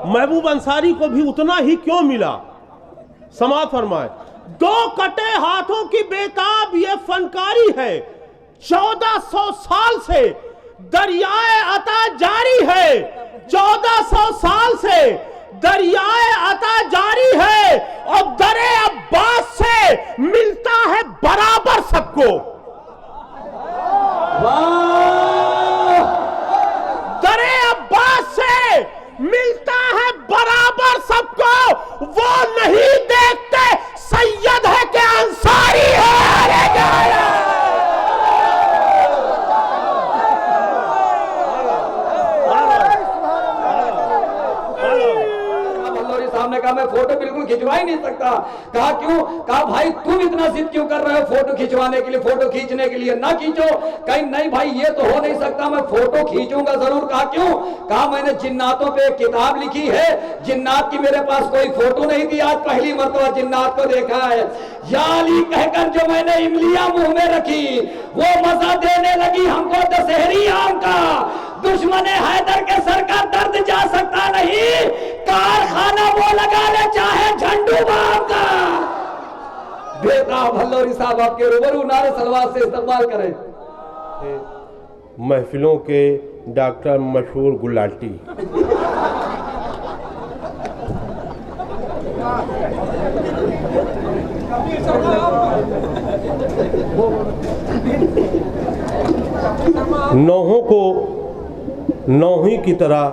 महबूब अंसारी को भी उतना ही क्यों मिला? समाअत फरमाए। दो कटे हाथों की बेताब ये फनकारी है, 1400 साल से दरियाए अता जारी है, 1400 साल से दरियाए अता जारी है, और दरे अब्बास से मिलता है बराबर सबको। दरे अब्बास से मिलता है बराबर सबको, वो नहीं देखते सैयद है कि अंसारी है। सामने कहा मैं फोटो बिल्कुल खिंचवा ही नहीं सकता। कहा क्यों? कहा भाई तुम इतना जिद क्यों कर रहे हो फोटो खिंचवाने के लिए, फोटो खींचने के लिए? ना खींचो। कहीं नहीं भाई ये तो हो नहीं सकता, मैं फोटो खींचूंगा जरूर। कहा क्यों? कहा मैंने जिन्नातों पे एक किताब लिखी है, जिन्नात की मेरे पास कोई फोटो नहीं थी, आज पहली मर्तबा जिन्नात को देखा है। या अली कहकर जो मैंने इमलिया मुंह में रखी, वो मजा देने लगी हमको दशहरी आम का। दुश्मन हैदर के सर का दर्द जा सकता नहीं, कारखाना वो लगा ले चाहे झंडू बाम का। बेताब हल्लोरी साहब आपके रूबरू नारे सलवार से इस्तेमाल करें। महफिलों के डॉक्टर मशहूर गुलाटी। नौहों को नौही की तरह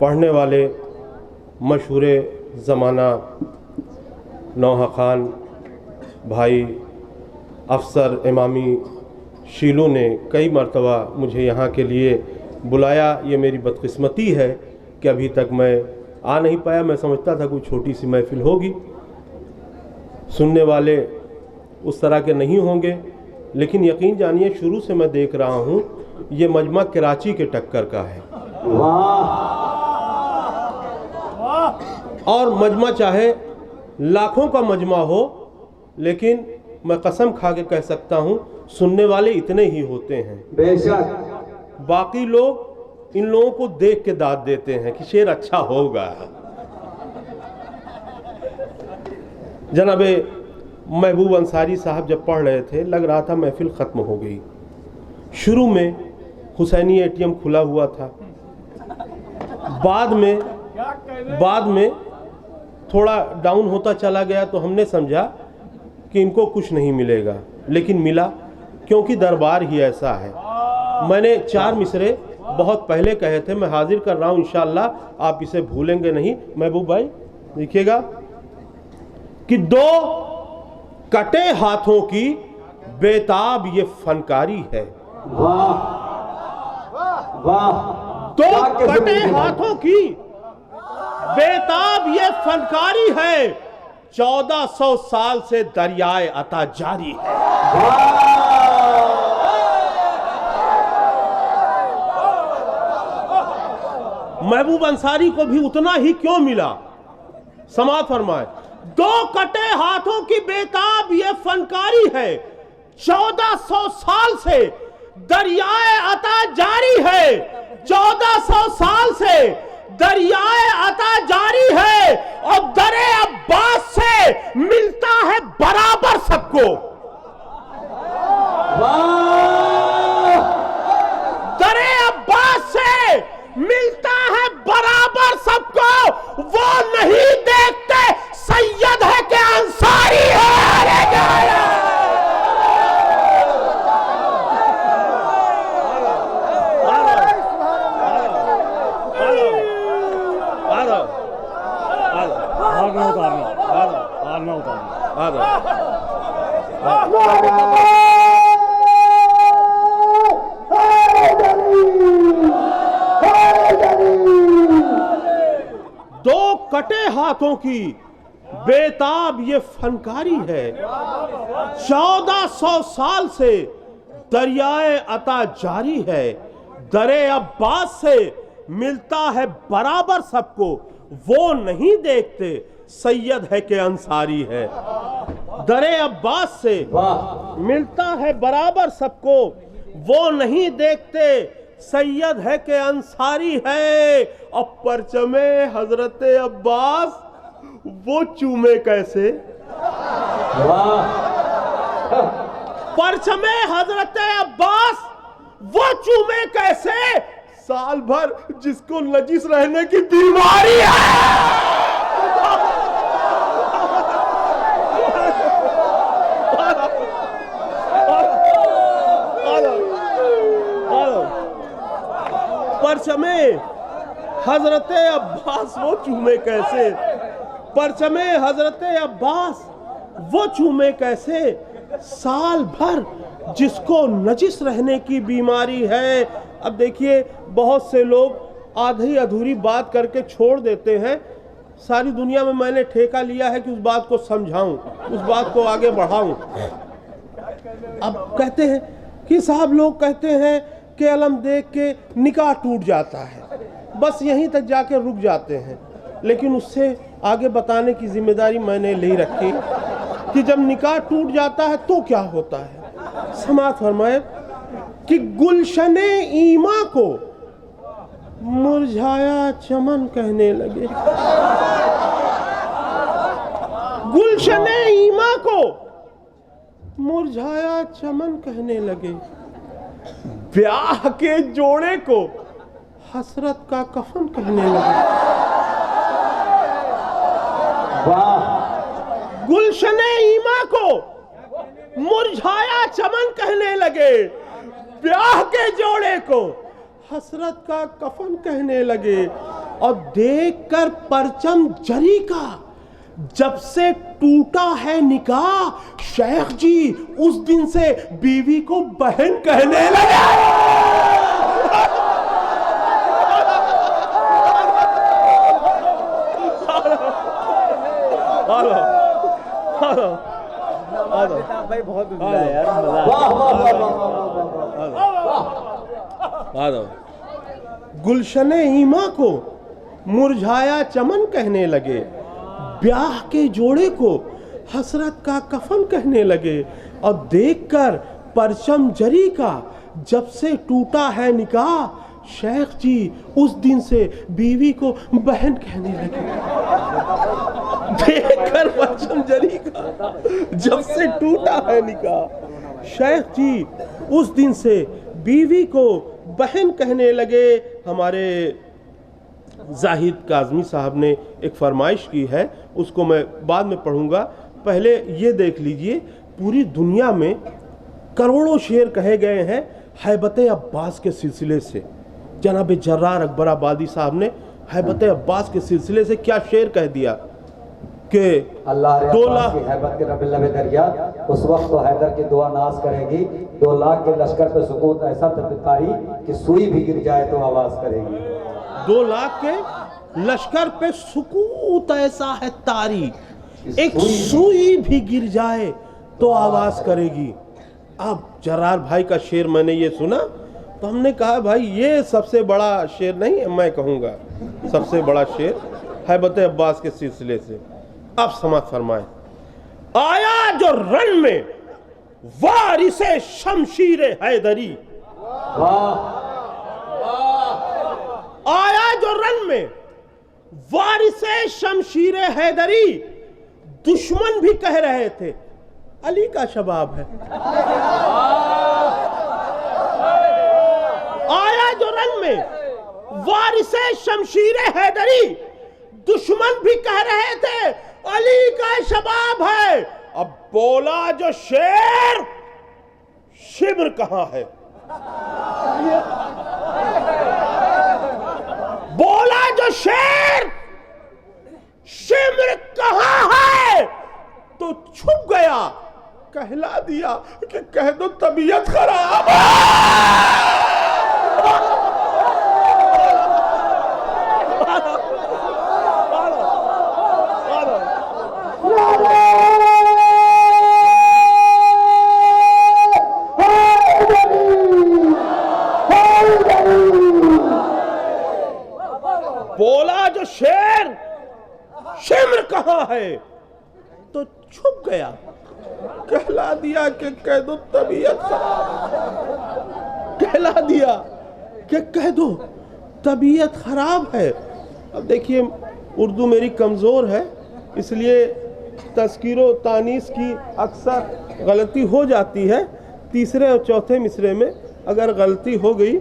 पढ़ने वाले मशहूर ज़माना नौहा खान भाई अफसर इमामी शीलू ने कई मरतबा मुझे यहाँ के लिए बुलाया। ये मेरी बदकिस्मती है कि अभी तक मैं आ नहीं पाया। मैं समझता था कोई छोटी सी महफिल होगी, सुनने वाले उस तरह के नहीं होंगे, लेकिन यकीन जानिए शुरू से मैं देख रहा हूँ ये मजमा कराची के टक्कर का है। और मजमा चाहे लाखों का मजमा हो, लेकिन मैं कसम खा के कह सकता हूँ सुनने वाले इतने ही होते हैं। बेशक बाकी लोग इन लोगों को देख के दाद देते हैं कि शेर अच्छा होगा। जनाबे महबूब अंसारी साहब जब पढ़ रहे थे लग रहा था महफिल ख़त्म हो गई। शुरू में हुसैनी एटीएम खुला हुआ था, बाद में थोड़ा डाउन होता चला गया, तो हमने समझा कि इनको कुछ नहीं मिलेगा, लेकिन मिला, क्योंकि दरबार ही ऐसा है। मैंने 4 मिसरे बहुत पहले कहे थे, मैं हाजिर कर रहा हूँ इंशाअल्लाह, आप इसे भूलेंगे नहीं। महबूब भाई देखिएगा कि दो कटे हाथों की बेताब ये फनकारी है। वाह वाह, दो कटे हाथों की बेताब ये फनकारी है, 1400 साल से दरियाए अता जारी है। महबूब अंसारी को भी उतना ही क्यों मिला? समाअत फरमाए। दो कटे हाथों की बेताब ये फनकारी है, 1400 साल से दरियाए अता जारी है, 1400 साल से दरियाए अता जारी है, और दरे अब्बास से मिलता है बराबर सबको। दरे अब्बास से मिलता है बराबर सबको, वो नहीं देखते सैयद है कि अंसारी है। दो कटे हाथों की बेताब ये फनकारी है, 1400 साल से दरियाए अता जारी है, दरे अब्बास से मिलता है बराबर सबको, वो नहीं देखते सैयद है कि अंसारी है। दरे अब्बास से मिलता है बराबर सबको, वो नहीं देखते सैयद है के अंसारी है, और परचमे हजरत अब्बास वो चूमे कैसे। परचमे हजरत अब्बास वो चूमे कैसे, साल भर जिसको नजिस रहने की बीमारी है। परचमे हजरत अब्बास वो चूमे कैसे, परचमे हजरत अब्बास वो चूमे कैसे, साल भर जिसको नजिस रहने की बीमारी है। अब देखिए, बहुत से लोग आधी अधूरी बात करके छोड़ देते हैं। सारी दुनिया में मैंने ठेका लिया है कि उस बात को समझाऊं, उस बात को आगे बढ़ाऊं। अब कहते हैं कि साहब, लोग कहते हैं कि अलम देख के निकाह टूट जाता है, बस यहीं तक जाके रुक जाते हैं। लेकिन उससे आगे बताने की जिम्मेदारी मैंने ले रखी कि जब निकाह टूट जाता है तो क्या होता है। समाअत फरमाए कि गुलशने ईमा को मुरझाया चमन कहने लगे। गुलशने ईमा को मुरझाया चमन कहने लगे, ब्याह के जोड़े को हसरत का कफन कहने लगे। गुलशने ईमा को मुरझाया चमन कहने लगे, ब्याह के जोड़े को हसरत का कफन कहने लगे। और देखकर परचम जरी का जब से टूटा है निकाह, शेख जी उस दिन से बीवी को बहन कहने लगे। भाई बहुत यार, गुलशने ईमा को मुरझाया चमन कहने लगे, ब्याह के जोड़े को हसरत का कफन कहने लगे। और देखकर परचम जरी का जब से टूटा है निकाह, शेख जी उस दिन से बीवी को बहन कहने लगे। देखकर परचम जरी का जब से टूटा है निकाह, शेख जी उस दिन से बीवी को बहन कहने लगे। हमारे जाहिद काज़मी साहब ने एक फरमाइश की है, उसको मैं बाद में पढ़ूंगा। पहले ये देख लीजिए, पूरी दुनिया में करोड़ों शेर कहे गए हैं हैबत अब्बास के सिलसिले से। जनाब जर्रार अकबर आबादी साहब ने हैबत अब्बास के सिलसिले से क्या शेर कह दिया कि अल्लाह 2 लाख की हैबत के रबिल लबे दरिया, उस वक्त तो हैदर की दुआ नाज करेगी। 2 लाख के लश्कर पे सुकूत ऐसा तबकारी कि सुई भी गिर जाए तो आवाज करेगी। 2 लाख के लश्कर पे सुकूत ऐसा है तारी, एक सुई भी गिर जाए तो आवाज करेगी। अब जर्रार भाई का शेर मैंने ये सुना तो हमने कहा भाई ये सबसे बड़ा शेर नहीं है, मैं कहूँगा सबसे बड़ा शेर हैबत अब्बास के सिलसिले से। अब समाअत फरमाए, आया जो रन में वारिसे शमशीर हैदरी, आया जो रन में वारिसे शमशीर हैदरी, दुश्मन भी कह रहे थे अली का शबाब है। आया जो रन में वारिसे शमशीर हैदरी, दुश्मन भी कह रहे थे अली का शबाब है। अब बोला जो शेर, शिब्र कहां है। बोला जो शेर, शिब्र कहां है, तो छुप गया, कहला दिया कि कह दो तबीयत खराब है। बोला जो शेर, शिम्र कहां है, तो छुप गया, कहला दिया कि कह दो तबीयत खराब, कहला दिया कि कह दो तबीयत ख़राब है। अब देखिए उर्दू मेरी कमज़ोर है, इसलिए तज़कीरो तानीस की अक्सर गलती हो जाती है। तीसरे और चौथे मिसरे में अगर गलती हो गई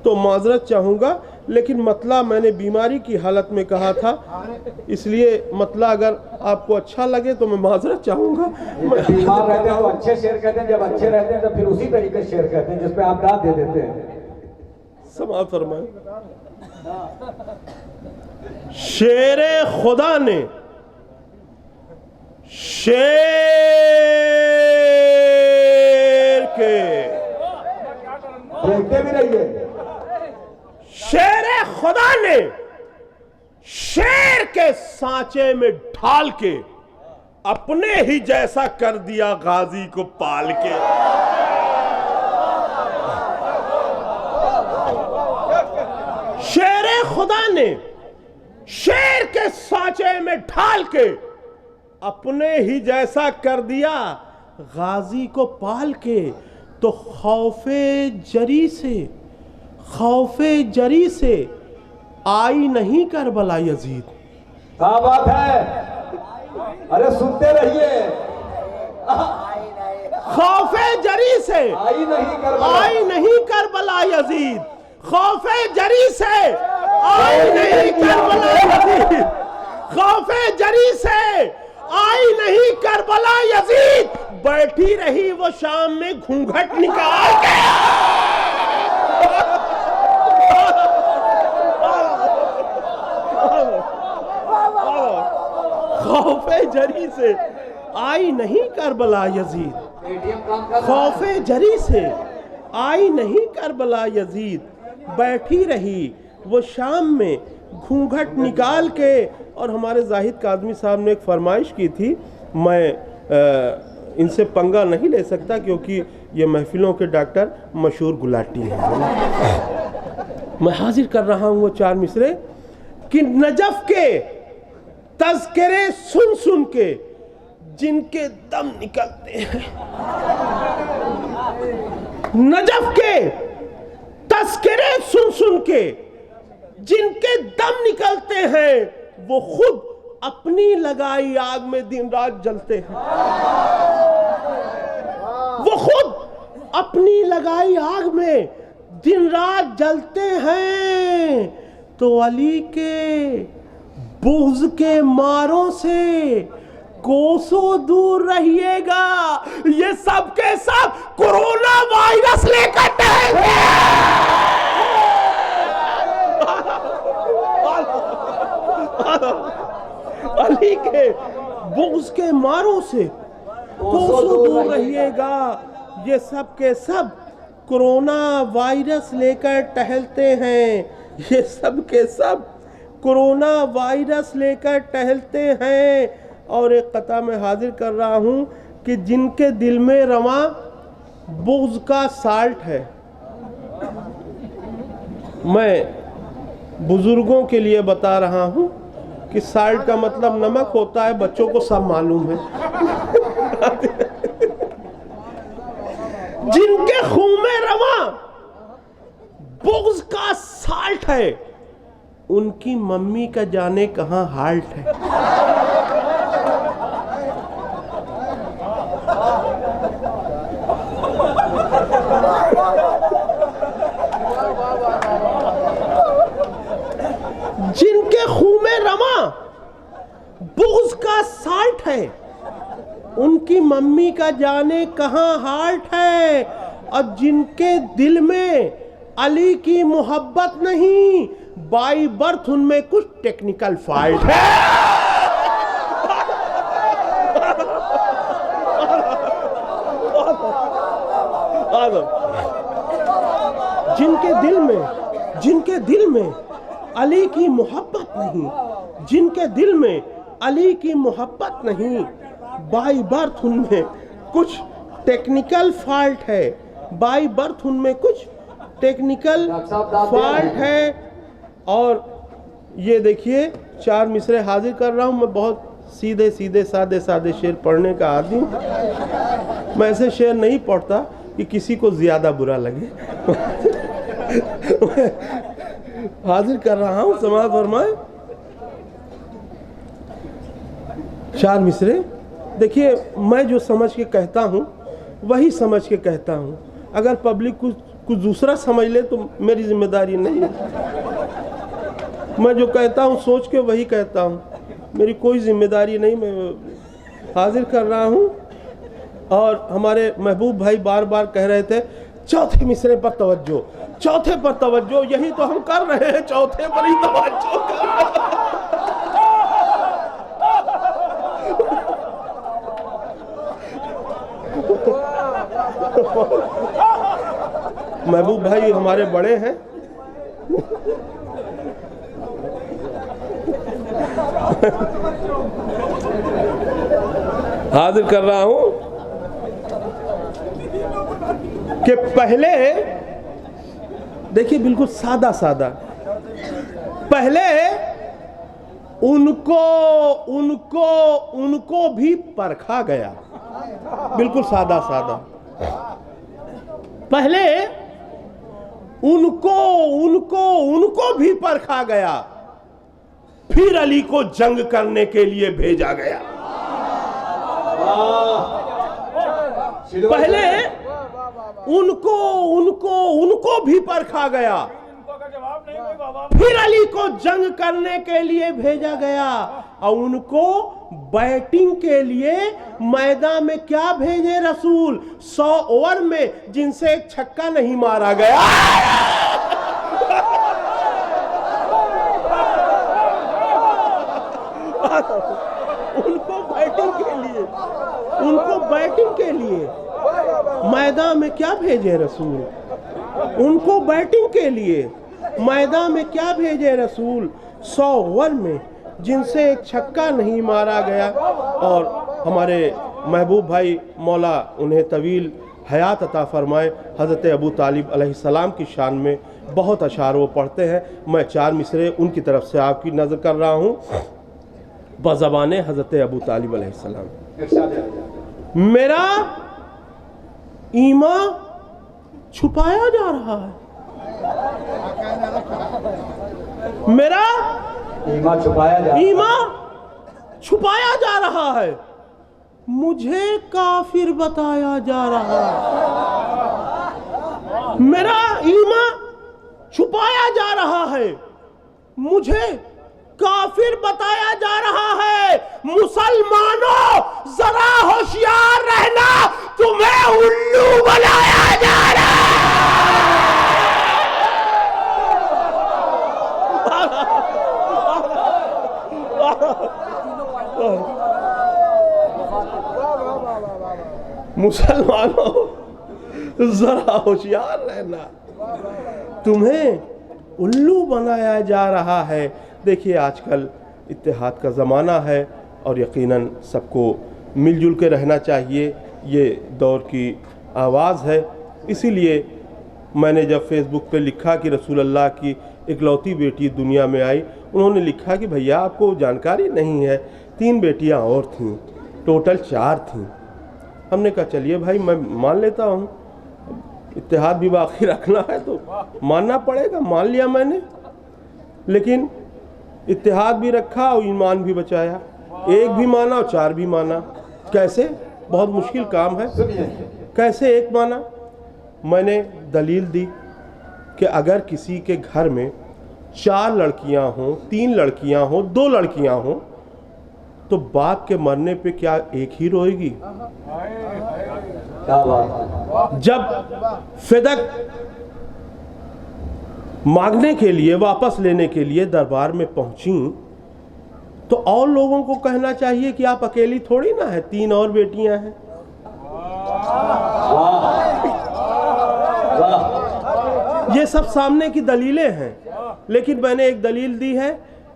तो माजरत चाहूँगा, लेकिन मतला मैंने बीमारी की हालत में कहा था, इसलिए मतला अगर आपको अच्छा लगे तो मैं माजरत चाहूँगा। बीमार रहते हैं तो अच्छे शेर कहते हैं, जब अच्छे रहते हैं तो फिर उसी तरीके से शेर कहते हैं जिसपे आप दाद दे देते हैं। समाअत फरमाएं। शेरे खुदा ने शेर के देखते भी रहिए, शेरे खुदा ने शेर के सांचे में ढाल के अपने ही जैसा कर दिया गाजी को पाल के। शेरे खुदा ने शेर के सांचे में ढाल के अपने ही जैसा कर दिया गाजी को पाल के। तो खौफे जरी से आई नहीं करबला यजीद। क्या बात है, अरे सुनते रहिए। खौफे जरी से आई नहीं करबला यजीद। खौफे जरी से आई नहीं करबला यजीद। खौफे जरी से आई नहीं करबला यजीद। बैठी रही वो शाम में घूंघट निकाल के। खौफे जरी से आई नहीं करबला यजीद। खौफे जरी से आई नहीं करबला यजीद। बैठी रही वो शाम में घूंघट निकाल के। और हमारे जाहिद काज़मी साहब ने एक फरमाइश की थी, मैं इनसे पंगा नहीं ले सकता क्योंकि ये महफिलों के डॉक्टर मशहूर गुलाटी हैं। मैं हाजिर कर रहा हूँ वो 4 मिसरे कि नजफ के तज़किरे सुन सुन के जिनके दम निकलते हैं। नजफ के तज़किरे सुन सुन के जिनके दम निकलते हैं, वो खुद अपनी लगाई आग में दिन रात जलते हैं। वो खुद अपनी लगाई आग में दिन रात जलते हैं। तो अली के बुग़्ज़ के मारों से कोसों दूर रहिएगा। ये सब के सब कोरोना वायरस लेकर टहलते अली के बुग़्ज़ के मारों से कोसों दूर रहिएगा। ये सब के सब कोरोना वायरस लेकर टहलते हैं। ये सब के सब कोरोना वायरस लेकर टहलते हैं। और एक कथा में हाजिर कर रहा हूँ कि जिनके दिल में रवां बुग़्ज़ का साल्ट है। मैं बुजुर्गों के लिए बता रहा हूँ कि साल्ट का मतलब नमक होता है, बच्चों को सब मालूम है। जिनके खून में रवां बुग़्ज़ का साल्ट है, उनकी मम्मी का जाने कहां हाल्ट है। जिनके खून में रवां बुग़्ज़ का साल्ट है, उनकी मम्मी का जाने कहां हाल्ट है। और जिनके दिल में अली की मोहब्बत नहीं, बाई बर्थ उनमें कुछ टेक्निकल फॉल्ट है। जिनके दिल में अली की मोहब्बत नहीं, जिनके दिल में अली की मोहब्बत नहीं, बाई बर्थ उनमें कुछ टेक्निकल फॉल्ट है। बाई बर्थ उनमें कुछ टेक्निकल फॉल्ट है। और ये देखिए 4 मिसरे हाजिर कर रहा हूँ। मैं बहुत सीधे सीधे सादे सादे शेर पढ़ने का आदी हूँ। मैं ऐसे शेर नहीं पढ़ता कि किसी को ज़्यादा बुरा लगे। हाजिर कर रहा हूं, समाज फरमाए। चार मिसरे। देखिए, मैं जो समझ के कहता हूं वही समझ के कहता हूं। अगर पब्लिक कुछ दूसरा समझ ले तो मेरी जिम्मेदारी नहीं है। मैं जो कहता हूं सोच के वही कहता हूं, मेरी कोई जिम्मेदारी नहीं। मैं हाजिर कर रहा हूं। और हमारे महबूब भाई बार बार कह रहे थे चौथे मिसरे पर तवज्जो, चौथे पर तवज्जो। यही तो हम कर रहे हैं, चौथे पर ही तवज्जो कर रहे हैं। महबूब भाई हमारे बड़े हैं। हाजिर कर रहा हूं कि पहले देखिए, बिल्कुल सादा सादा, पहले उनको भी परखा गया। बिल्कुल सादा सादा। पहले उनको भी परखा गया, फिर अली को जंग करने के लिए भेजा गया। पहले उनको भी परखा गया, फिर अली को जंग करने के लिए भेजा गया। और उनको बैटिंग के लिए मैदान में क्या भेजे रसूल? 100 ओवर में जिनसे एक छक्का नहीं मारा गया। उनको बैटिंग के लिए मैदान में क्या भेजे रसूल? उनको बैटिंग के लिए मैदान में क्या भेजे रसूल? 100 ओवर में जिनसे एक छक्का नहीं मारा गया। और हमारे महबूब भाई मौला उन्हें तवील हयात अता फरमाए, हज़रत अबू तालिब अलैहिस्सलाम की शान में बहुत अशार वो पढ़ते हैं। मैं 4 मिसरे उनकी तरफ से आपकी नज़र कर रहा हूँ बज़बाने हज़रत अबू तालिब अलैहिस्सलाम। मेरा ईमा छुपाया जा रहा है, मेरा ईमा छुपाया जा रहा है, मुझे काफिर बताया जा रहा है। मेरा ईमा छुपाया जा रहा है, मुझे काफिर बताया जा रहा है। मुसलमानों जरा होशियार रहना, तुम्हें उल्लू बनाया जा रहा है। मुसलमानों जरा होशियार रहना, तुम्हें उल्लू बनाया जा रहा है। देखिए, आजकल इत्तेहाद का ज़माना है और यकीनन सबको मिलजुल के रहना चाहिए, ये दौर की आवाज़ है। इसीलिए मैंने जब फेसबुक पे लिखा कि रसूल अल्लाह की इकलौती बेटी दुनिया में आई, उन्होंने लिखा कि भैया आपको जानकारी नहीं है, 3 बेटियां और थीं, टोटल 4 थीं। हमने कहा चलिए भाई मैं मान लेता हूँ, इत्तेहाद भी बाकी रखना है तो मानना पड़ेगा। मान लिया मैंने, लेकिन इत्तेहाद भी रखा और ईमान भी बचाया। 1 भी माना और 4 भी माना। कैसे? बहुत मुश्किल काम है। कैसे 1 माना? मैंने दलील दी कि अगर किसी के घर में 4 लड़कियां हों, 3 लड़कियां हों, 2 लड़कियां हों, तो बाप के मरने पे क्या एक ही रोएगी? जब फिदक मांगने के लिए, वापस लेने के लिए दरबार में पहुंची, तो और लोगों को कहना चाहिए कि आप अकेली थोड़ी ना है, 3 और बेटियां हैं। ये सब सामने की दलीलें हैं, लेकिन मैंने एक दलील दी है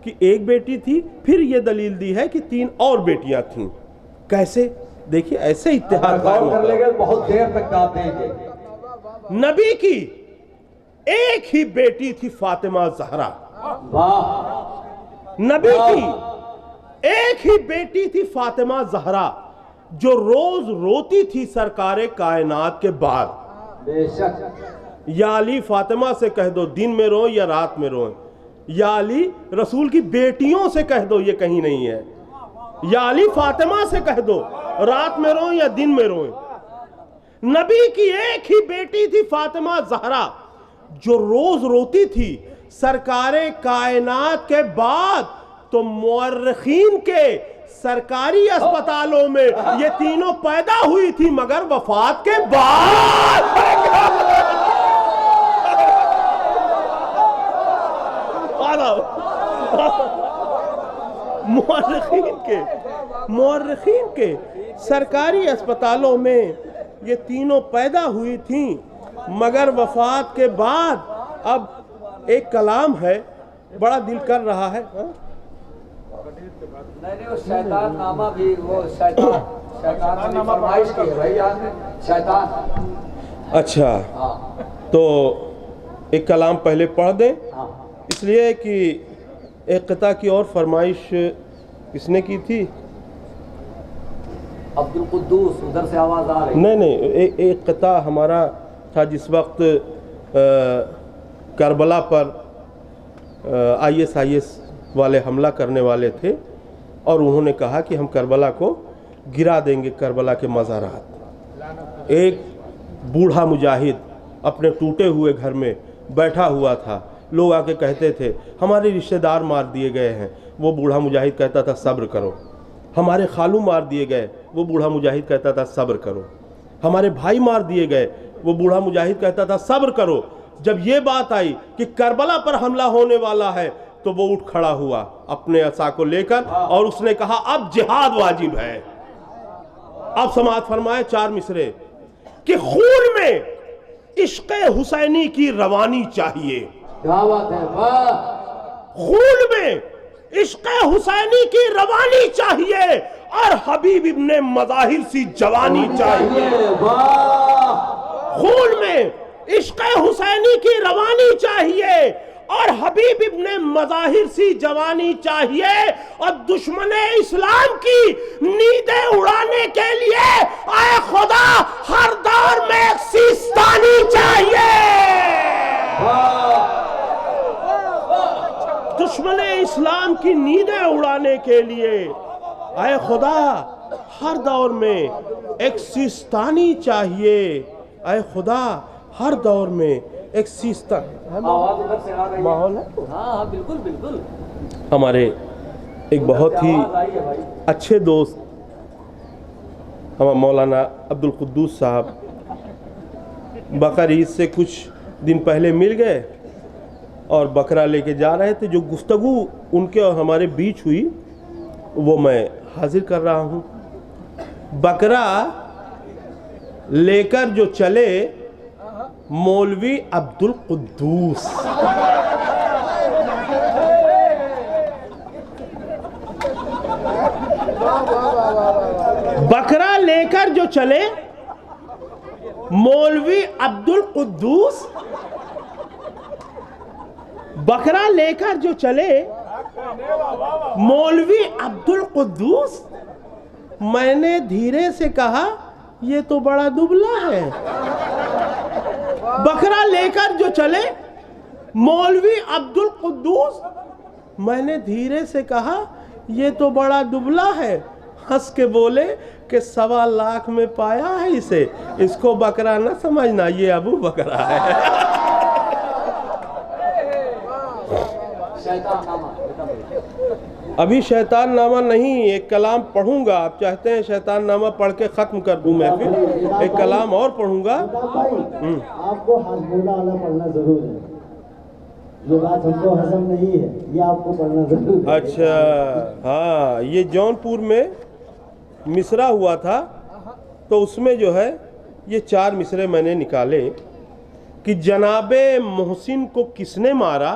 कि 1 बेटी थी, फिर ये दलील दी है कि 3 और बेटियां थीं। कैसे? देखिए, ऐसे इत्तेहाद कर लेंगे बहुत देर तक दाद देंगे। नबी की एक ही बेटी थी फातिमा ज़हरा। नबी की एक ही बेटी थी फातिमा ज़हरा, जो रोज रोती थी सरकारे कायनात के बाद। या अली फातिमा से कह दो दिन में रोएं या रात में रोएं, या अली रसूल की बेटियों से कह दो, ये कहीं नहीं है। या अली फातिमा से कह दो रात में रोएं या दिन में रोएं। नबी की एक ही बेटी थी फातिमा ज़हरा, जो रोज रोती थी। सरकारे कायनात के बाद तो मुअर्रिखीन के सरकारी अस्पतालों में ये तीनों पैदा हुई थी, मगर वफात के बाद मुअर्रिखीन के सरकारी अस्पतालों में ये तीनों पैदा हुई थी, मगर वफात के बाद। अब एक कलाम है, बड़ा दिल कर रहा है। नहीं वो शैतान नामा भी, वो शैतान की फरमाइश की है भाई आपने, शैतान। अच्छा हाँ तो एक कलाम पहले पढ़ दें, हाँ इसलिए कि एक क़िता की और फरमाइश किसने की थी? अब्दुल कुद्दूस, उधर से आवाज़ आ रही। नहीं एक क़िता हमारा था जिस वक्त करबला पर ISIS वाले हमला करने वाले थे और उन्होंने कहा कि हम करबला को गिरा देंगे, करबला के मज़ारात। एक बूढ़ा मुजाहिद अपने टूटे हुए घर में बैठा हुआ था, लोग आके कहते थे हमारे रिश्तेदार मार दिए गए हैं, वो बूढ़ा मुजाहिद कहता था सब्र करो। हमारे खालू मार दिए गए, वो बूढ़ा मुजाहिद कहता था सब्र करो। हमारे भाई मार दिए गए, वो बूढ़ा मुजाहिद कहता था सब्र करो। जब ये बात आई कि करबला पर हमला होने वाला है तो वो उठ खड़ा हुआ अपने असा को लेकर और उसने कहा अब जिहाद वाजिब है। अब समाअत फरमाए 4 मिसरे कि खून में इश्क़ हुसैनी की रवानी चाहिए। क्या बात है, वाह। खून में इश्क़ हुसैनी की रवानी चाहिए और हबीब इब्ने मज़ाहिर सी जवानी चाहिए। खून में इश्क़ हुसैनी की रवानी चाहिए और हबीब इब्ने मज़ाहिर सी जवानी चाहिए और दुश्मने इस्लाम की नींदें उड़ाने के लिए आए खुदा हर दौर में एक सिस्तानी चाहिए। दुश्मने इस्लाम की नींदें उड़ाने के लिए आए खुदा हर दौर में एक सिस्तानी चाहिए। आए खुदा हर दौर में एक सिस्तानी। आवाज़ उधर से आ रही है। माहौल है। हाँ बिल्कुल बिल्कुल। हमारे एक बहुत ही अच्छे दोस्त हमारे मौलाना अब्दुल कुद्दूस साहब बकर ईद से कुछ दिन पहले मिल गए और बकरा लेके जा रहे थे। जो गुफ्तगू उनके और हमारे बीच हुई वो मैं हाजिर कर रहा हूँ। बकरा लेकर जो चले मौलवी अब्दुल कुद्दूस, बकरा लेकर जो चले मौलवी अब्दुल कुद्दूस, बकरा लेकर जो चले मौलवी अब्दुल कुद्दूस। मैंने धीरे से कहा ये तो बड़ा दुबला है। बकरा लेकर जो चले मौलवी अब्दुल कुद्दूस, मैंने धीरे से कहा ये तो बड़ा दुबला है। हंस के बोले कि 1.25 लाख में पाया है इसे, इसको बकरा न समझना, ये अबू बकरा है। अभी शैतान नामा नहीं, एक कलाम पढ़ूंगा। आप चाहते हैं शैतान नामा पढ़ के ख़त्म कर दूं मैं? फिर एक कलाम और पढ़ूंगा। आपको हासबुल्ला वाला पढ़ना जरूर है, ये बात हमको हजम नहीं है, ये आपको पढ़ना जरूर है। अच्छा हाँ, ये जौनपुर में मिसरा हुआ था तो उसमें जो है ये 4 मिसरे मैंने निकाले कि जनाबे मोहसिन को किसने मारा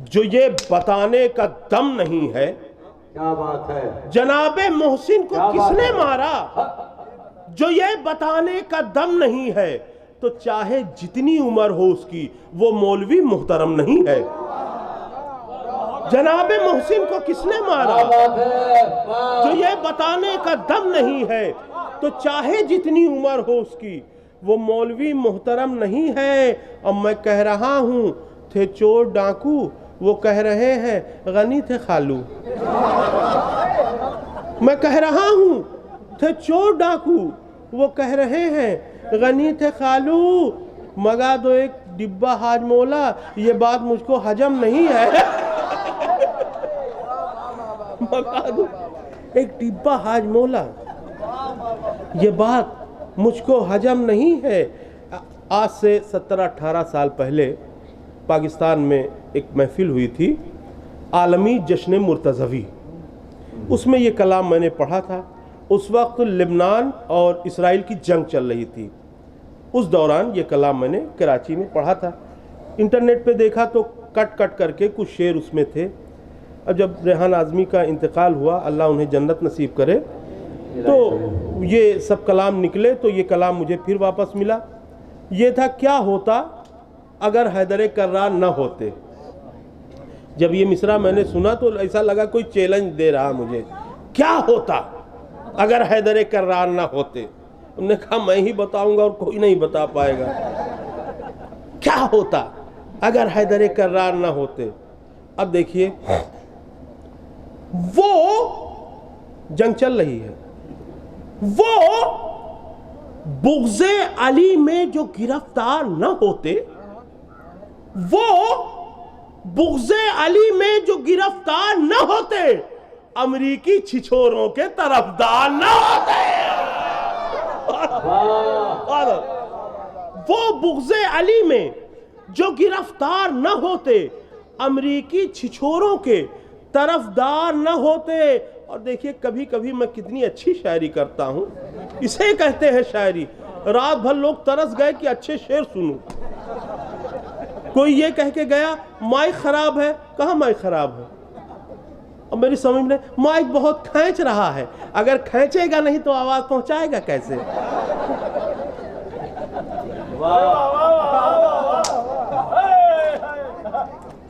जो ये बताने का दम नहीं है। क्या बात है। जनाबे मोहसिन को किसने मारा जो ये बताने का दम नहीं है, तो चाहे जितनी उम्र हो उसकी वो मौलवी मुहतरम नहीं है। जनाबे मोहसिन को किसने मारा जो ये बताने का दम नहीं है, तो चाहे जितनी उम्र हो उसकी वो मौलवी मोहतरम नहीं है। और मैं कह रहा हूँ थे चोर डाकू, वो कह रहे हैं गनी थे खालू। मैं कह रहा हूँ थे चोर डाकू, वो कह रहे हैं गनी थे खालू। मगा दो एक डिब्बा हाजमोला, ये बात मुझको हजम नहीं है। मगा दो एक डिब्बा हाजमोला, ये बात मुझको हजम नहीं है। आज से 17-18 साल पहले पाकिस्तान में एक महफिल हुई थी, आलमी जश्न मुर्तज़वी। उसमें ये कलाम मैंने पढ़ा था। उस वक्त लेबनान और इसराइल की जंग चल रही थी। उस दौरान ये कलाम मैंने कराची में पढ़ा था। इंटरनेट पे देखा तो कट कट करके कुछ शेर उसमें थे। अब जब रेहान आज़मी का इंतकाल हुआ, अल्लाह उन्हें जन्नत नसीब करे, तो ये सब कलाम निकले, तो ये कलाम मुझे फिर वापस मिला। ये था, क्या होता अगर हैदर कर्रार न होते। जब ये मिसरा मैंने सुना तो ऐसा लगा कोई चैलेंज दे रहा मुझे। क्या होता अगर हैदर कर्रार न होते? उन्होंने कहा मैं ही बताऊंगा और कोई नहीं बता पाएगा। क्या होता अगर हैदर कर्रार न होते? अब देखिए, वो जंग चल रही है, वो बुग़्ज़े अली में जो गिरफ्तार न होते, वो बुग़्ज़े अली में जो गिरफ्तार न होते, अमरीकी छिछोरों के तरफदार न होते। वो बुग़्ज़े अली में जो गिरफ्तार न होते, अमरीकी छिछोरों के तरफदार न होते। और देखिए, कभी कभी मैं कितनी अच्छी शायरी करता हूँ, इसे कहते हैं शायरी। रात भर लोग तरस गए कि अच्छे शेर सुनूं। कोई ये कह के गया माइक खराब है। कहाँ माइक खराब है? और मेरी समझ में माइक बहुत खींच रहा है। अगर खींचेगा नहीं तो आवाज पहुंचाएगा कैसे?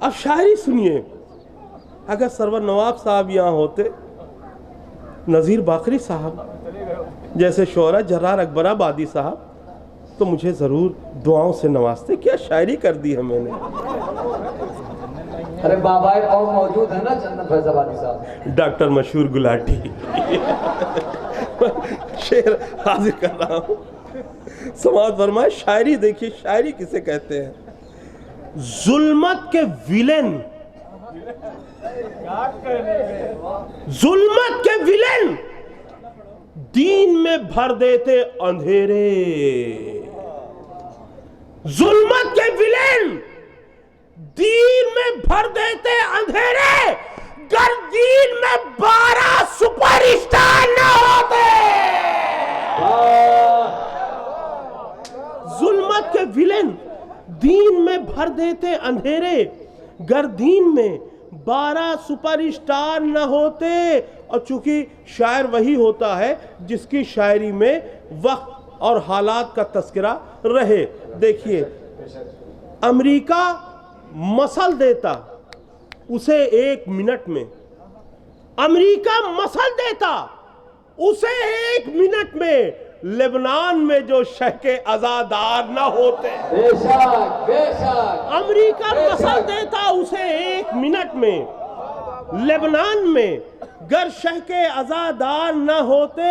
अब शायरी सुनिए। अगर सरवर नवाब साहब यहाँ होते, नज़ीर बाकरी साहब जैसे शोहरा जर्रार अकबर आबादी साहब, तो मुझे ज़रूर दुआओं से नवाजते। क्या शायरी कर दी है मैंने। अरे बाबा कौन मौजूद है ना जन्नत फैजाबादी साहब, डॉक्टर मशहूर गुलाटी। शेर हाजिर कर रहा हूँ, समाज फरमाए। शायरी देखिए, शायरी किसे कहते हैं? जुल्मत के विलेन, जुल्मत के विलेन दीन में भर देते अंधेरे। जुल्मत के विलेन दीन में भर देते अंधेरे, गर दीन में 12 सुपरस्टार न होते। जुल्मत के विलेन दीन में भर देते अंधेरे, गर दीन में 12 सुपरस्टार न होते। और चूंकि शायर वही होता है जिसकी शायरी में वक्त और हालात का तस्करा रहे। देखिए, अमेरिका मसल देता उसे 1 मिनट में, अमेरिका मसल देता उसे 1 मिनट में, लेबनान में जो शह के आजादार न होते। बेशक बेशक, अमेरिका मसल देता उसे 1 मिनट में, लेबनान में गर शह के आजादार न होते।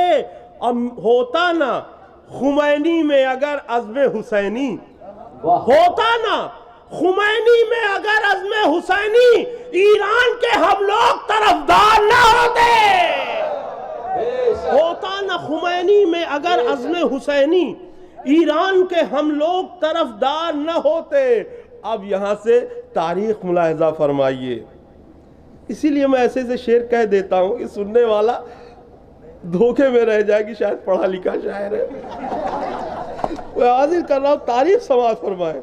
होता ना खुमैनी में अगर अज़्म हुसैनी, होता ना खुमैनी में अगर अज़्म हुसैनी, ईरान के हम लोग तरफदार न होते। होता ना खुमैनी में अगर अज़्म हुसैनी, ईरान के हम लोग तरफदार न होते। अब यहां से तारीख मुलाहिजा फरमाइए। इसीलिए मैं ऐसे से शेर कह देता हूं कि सुनने वाला धोखे में रह जाए कि शायद पढ़ा लिखा शायर है। मैं हाजिर कर रहा हूं, तारीख समाज फरमाए।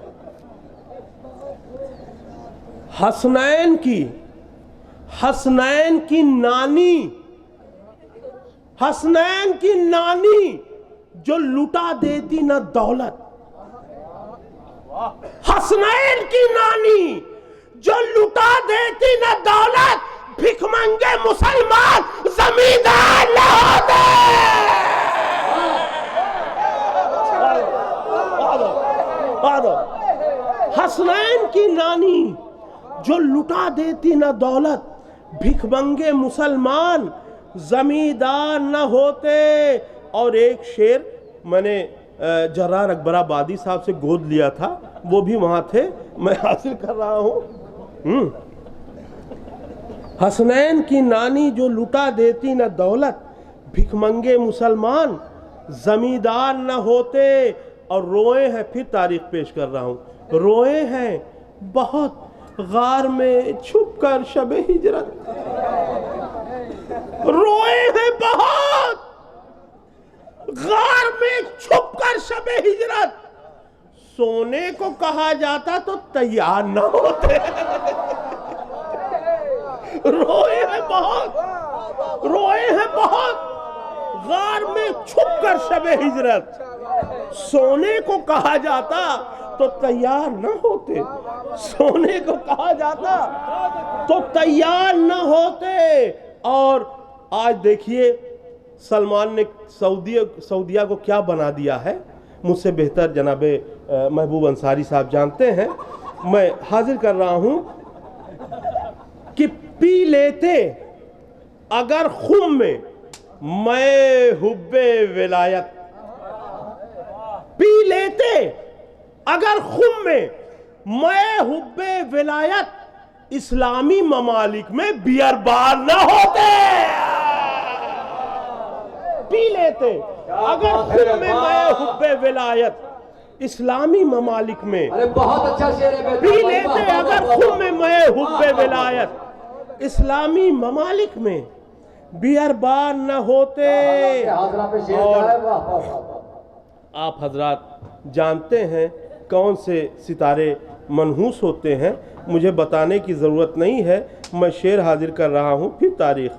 हसनैन की नानी, हसनैन की नानी जो लुटा देती न दौलत, हसनैन की नानी जो लुटा देती न दौलत, भिखमंगे मुसलमान जमींदार न होते। नानी जो लुटा देती न दौलत, भिखमंगे मुसलमान जमींदार न होते। और एक शेर मैंने जर्रार अकबर आबादी साहब से गोद लिया था, वो भी वहां थे, मैं हासिल कर रहा हूं। हसनैन की नानी जो लुटा देती न दौलत, भिखमंगे मुसलमान जमींदार न होते। और रोए हैं, फिर तारीख पेश कर रहा हूं, रोए हैं बहुत गार में छुप कर शबे हिजरत, रोए हैं बहुत गार में छुप कर शबे हिजरत। सोने को कहा जाता तो तैयार न होते। रोए हैं बहुत, रोए हैं बहुत गार में छुप कर शबे हिजरत। सोने को कहा जाता तो तैयार न होते, सोने को कहा जाता तो तैयार न होते। और आज देखिए सलमान ने सऊदिया को क्या बना दिया है, मुझसे बेहतर जनाबे महबूब अंसारी साहब जानते हैं। मैं हाजिर कर रहा हूं कि पी लेते अगर खुम में मैं हुब्बे विलायत, पी लेते अगर खुम में मैं हुब्बे विलायत, इस्लामी ममालिक में बियर बार न होते। पी लेते अगर खुम में मैं हुब्बे विलायत, इस्लामी ममालिक में। अरे बहुत अच्छा शेर है। पी लेते अगर खुम में मैं हुब्बे विलायत, इस्लामी ममालिक में बियर बार न होते। और आप हजरात जानते हैं कौन से सितारे मनहूस होते हैं, मुझे बताने की ज़रूरत नहीं है, मैं शेर हाजिर कर रहा हूं, फिर तारीख।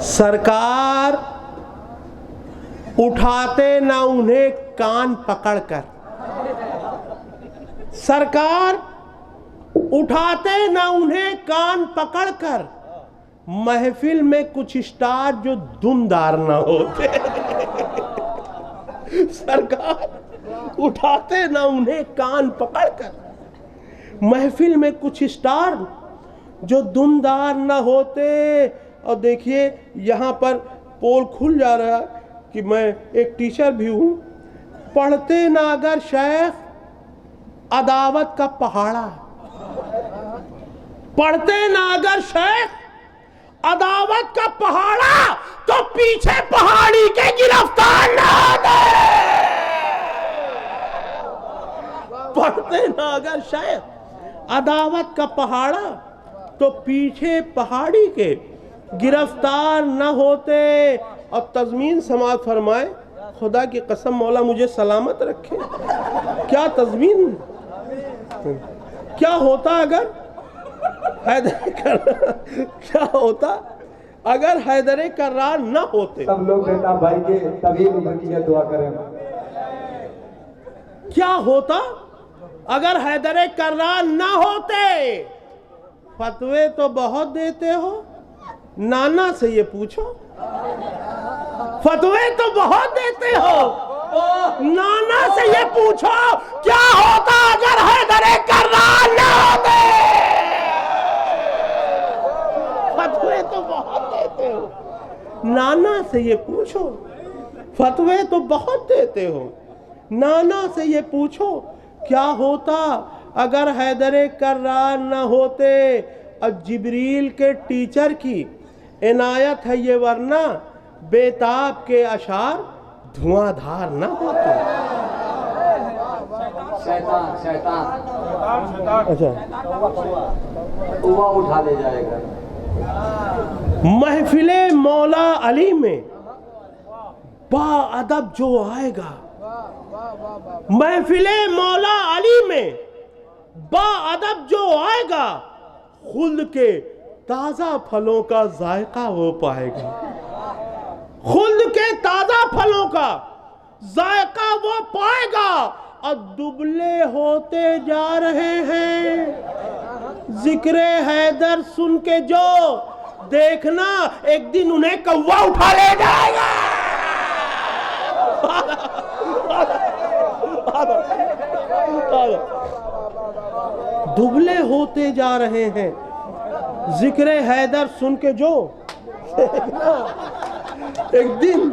सरकार उठाते ना उन्हें कान पकड़कर, सरकार उठाते ना उन्हें कान पकड़कर, महफिल में कुछ स्टार जो दुमदार ना होते। सरकार उठाते ना उन्हें कान पकड़कर, महफिल में कुछ स्टार जो दुमदार ना होते। और देखिए यहाँ पर पोल खुल जा रहा है कि मैं एक टीचर भी हूँ। पढ़ते ना अगर शेख अदावत का पहाड़ा, पढ़ते ना अगर शेख अदावत का पहाड़ा, तो पीछे पहाड़ी के गिरफ्तार ना होते। पढ़ते ना अगर शेख अदावत का पहाड़ा, तो पीछे पहाड़ी के गिरफ्तार न होते। और तज़मीन समाज फरमाए, खुदा की कसम मौला मुझे सलामत रखे। क्या तज़मीन, क्या होता अगर क्या होता अगर हैदर कर्रार न होते। सब लोग बेटा भाई के तभी उम्र की दुआ करें। क्या होता अगर हैदर कर्रार न होते। फतवे तो बहुत देते हो, नाना से ये पूछो। फतवे तो बहुत देते हो, नाना से ये पूछो क्या होता अगर हैदर कर्रार न होते। फतवे तो बहुत देते हो, नाना से ये पूछो। फतवे तो बहुत देते हो, नाना से ये पूछो क्या होता अगर हैदर कर्रार न होते। और जिब्रील के टीचर की इनायत है ये, वरना बेताब के अशार धुआंधार न होते। शैतान शैतान अच्छा हुआ उठा ले जाएगा। महफिले मौला अली में बाअदब जो आएगा, महफिले मौला अली में बाअदब जो आएगा, खुल्द के ताजा फलों का जायका वो पाएगा। खुल्द के ताजा फलों का जायका वो पाएगा। और दुबले होते जा रहे हैं जिक्र हैदर सुन के, जो देखना एक दिन उन्हें कौवा उठा ले जाएगा। दुबले होते जा रहे हैं। जिक्र हैदर सुन के जो एक दिन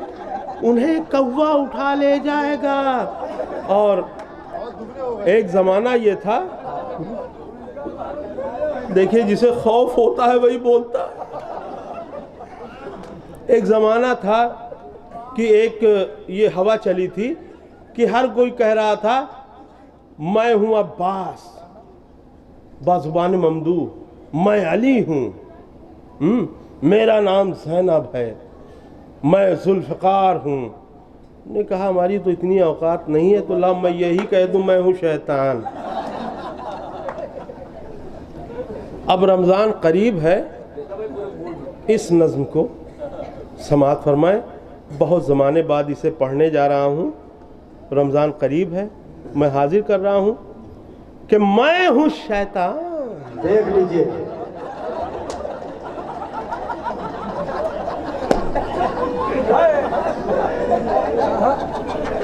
उन्हें कौवा उठा ले जाएगा। और एक जमाना ये था, देखिए जिसे खौफ होता है वही बोलता है। एक ज़माना था कि एक ये हवा चली थी कि हर कोई कह रहा था मैं हूँ अब्बास बाज़ुबान ममदूह, मैं अली हूँ, मेरा नाम ज़ैनब है, मैं जुल्फ़िकार हूँ। ने कहा हमारी तो इतनी औकात नहीं है, तो ला मैं यही कह दूँ मैं हूँ शैतान। अब रमज़ान करीब है, इस नज़्म को समाअत फरमाएं। बहुत ज़माने बाद इसे पढ़ने जा रहा हूँ। रमज़ान करीब है, मैं हाजिर कर रहा हूँ कि मैं हूँ शैतान। देख लीजिए।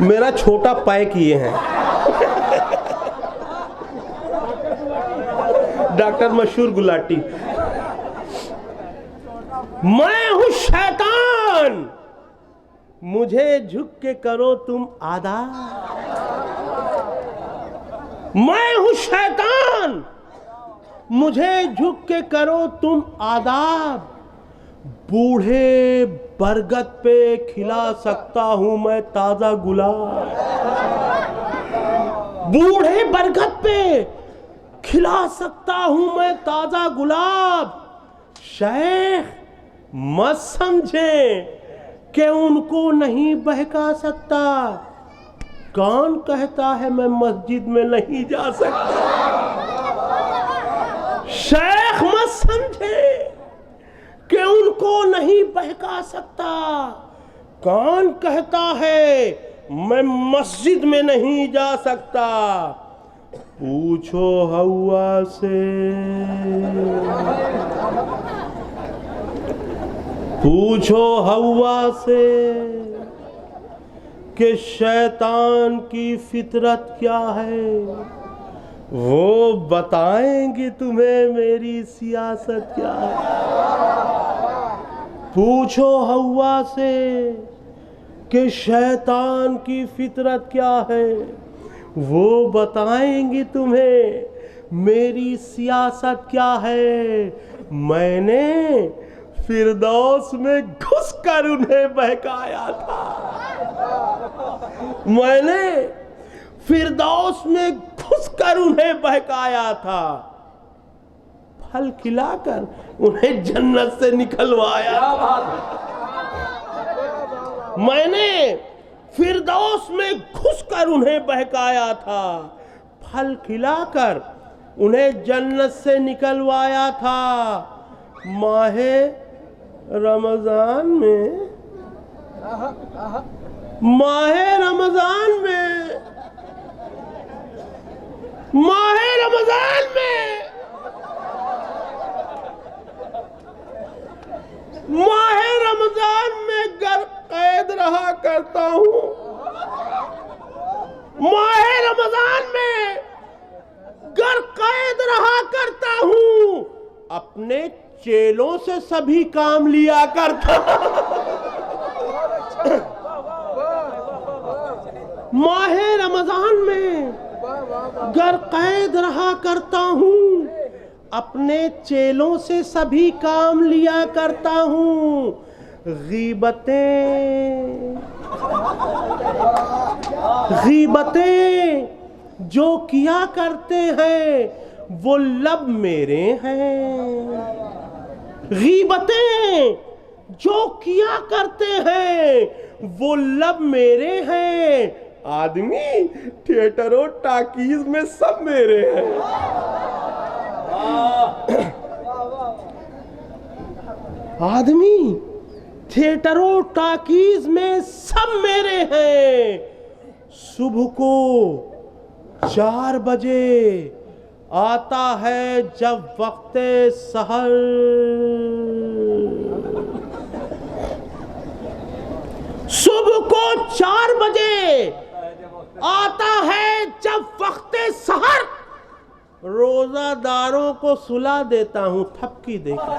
मेरा छोटा पैक किए हैं डॉक्टर मशहूर गुलाटी। मैं हूं शैतान, मुझे झुक के करो तुम आदा। मैं हूं शैतान, मुझे झुक के करो तुम आदाब। बूढ़े बरगद पे खिला सकता हूं मैं ताजा गुलाब। बूढ़े बरगद पे खिला सकता हूं मैं ताजा गुलाब। शेख मत समझे कि उनको नहीं बहका सकता। कौन कहता है मैं मस्जिद में नहीं जा सकता? शेख मत समझे कि उनको नहीं बहका सकता। कौन कहता है मैं मस्जिद में नहीं जा सकता? पूछो हवा से, पूछो हवा से कि शैतान की फितरत क्या है। वो बताएंगे तुम्हें मेरी सियासत क्या है। पूछो हवा से कि शैतान की फितरत क्या है। वो बताएंगे तुम्हें मेरी सियासत क्या है। मैंने फिरदौस में घुसकर उन्हें बहकाया था। मैंने फिरदौस में घुसकर उन्हें बहकाया था। फल खिलाकर उन्हें जन्नत से निकलवाया था। मैंने फिरदौस में घुसकर उन्हें बहकाया था। फल खिलाकर उन्हें जन्नत से निकलवाया था। माहे रमजान में, माहे रमजान में, माहे रमजान में, माहे रमजान में घर कैद रहा करता हूँ। माहे रमजान में घर कैद रहा करता हूँ। अपने चेलों से सभी काम लिया करता। माहे रमजान में घर कैद रहा करता हूँ। अपने चेलों से सभी काम लिया करता हूँ। गीबतें, गीबतें जो किया करते हैं वो लब मेरे हैं। गीबतें जो किया करते हैं वो लब मेरे हैं। आदमी थिएटरों टाकीज में सब मेरे हैं। आदमी थिएटरों टाकीज में सब मेरे हैं। सुबह को 4 बजे आता है जब वक्ते सहर। सुबह को 4 बजे आता है जब वक्ते सहर, रोजादारों को सुला देता हूं थपकी देकर।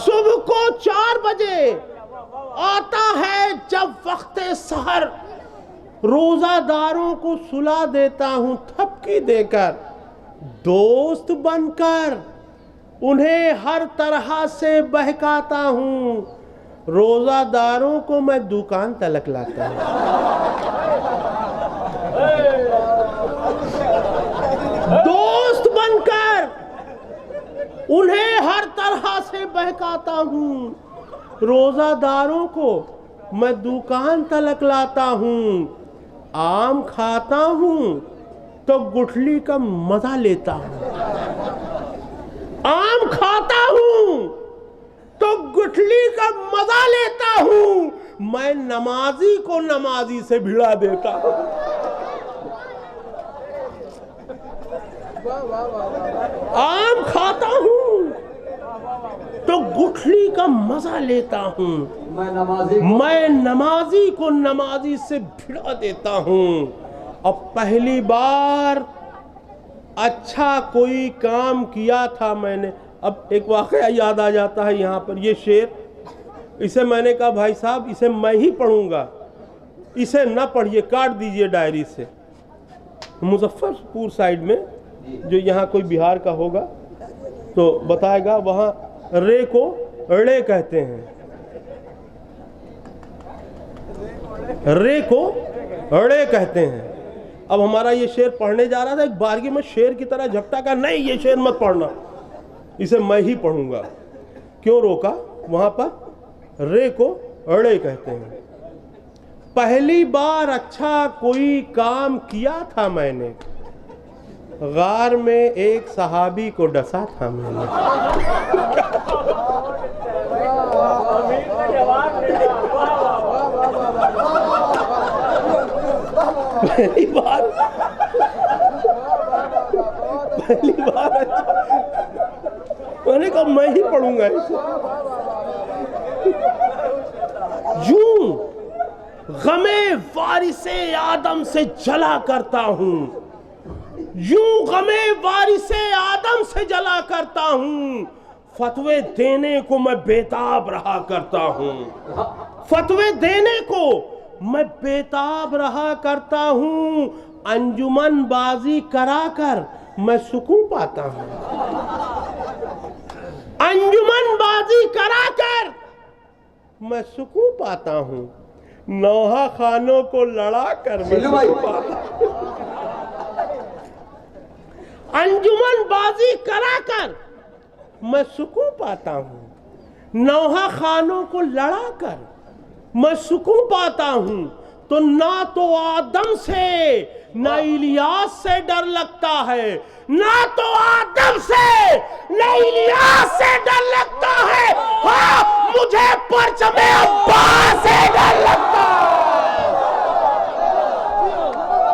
सुबह को 4 बजे आता है जब वक्ते सहर, रोजादारों को सुला देता हूं थपकी देकर। दोस्त बनकर उन्हें हर तरह से बहकाता हूं, रोजादारों को मैं दुकान तलक लाता हूं। दोस्त बनकर उन्हें हर तरह से बहकाता हूं, रोजादारों को मैं दुकान तलक लाता हूं। आम खाता हूं तो गुठली का मजा लेता हूं। आम खाता हूं तो गुठली का मजा लेता हूं। मैं नमाजी को नमाजी से भिड़ा देता हूं। आम खाता हूं तो गुठली का मजा लेता हूं। मैं नमाजी को नमाजी से भिड़ा देता हूं। अब पहली बार अच्छा कोई काम किया था मैंने। अब एक वाकया याद आ जाता है यहाँ पर, ये शेर, इसे मैंने कहा भाई साहब इसे मैं ही पढ़ूंगा, इसे ना पढ़िए, काट दीजिए डायरी से। मुजफ्फरपुर साइड में, जो यहाँ कोई बिहार का होगा तो बताएगा, वहाँ रे को रे कहते हैं, रे को रे कहते हैं। अब हमारा ये शेर पढ़ने जा रहा था, एक बारगी में शेर की तरह झपटा का, नहीं ये शेर मत पढ़ना, इसे मैं ही पढ़ूंगा। क्यों रोका? वहां पर रे को अड़े कहते हैं। पहली बार अच्छा कोई काम किया था मैंने, गार में एक सहाबी को डसा था मैंने। पहली बार अच्छा, मैंने कहा मैं ही पढ़ूंगा इसे। यूं गमे वारिसे आदम से जला करता हूं, यूं गमे वारिसे आदम से जला करता हूं। फतवे देने को मैं बेताब रहा करता हूं, फतवे देने को मैं बेताब रहा करता हूं। अंजुमन बाजी कराकर मैं सुकून पाता हूं, अंजुमन बाजी कराकर मैं सुकून पाता हूं। नौहा खानों को लड़ाकर मैं सुकून पाता हूं, अंजुमन बाजी कराकर मैं सुकून पाता हूं। नौहा खानों को लड़ाकर मैं सुकून पाता हूं। तो ना तो आदम से ना इलियास से डर लगता है, ना तो आदम से ना इलियास से डर लगता है। हाँ, मुझे परचमे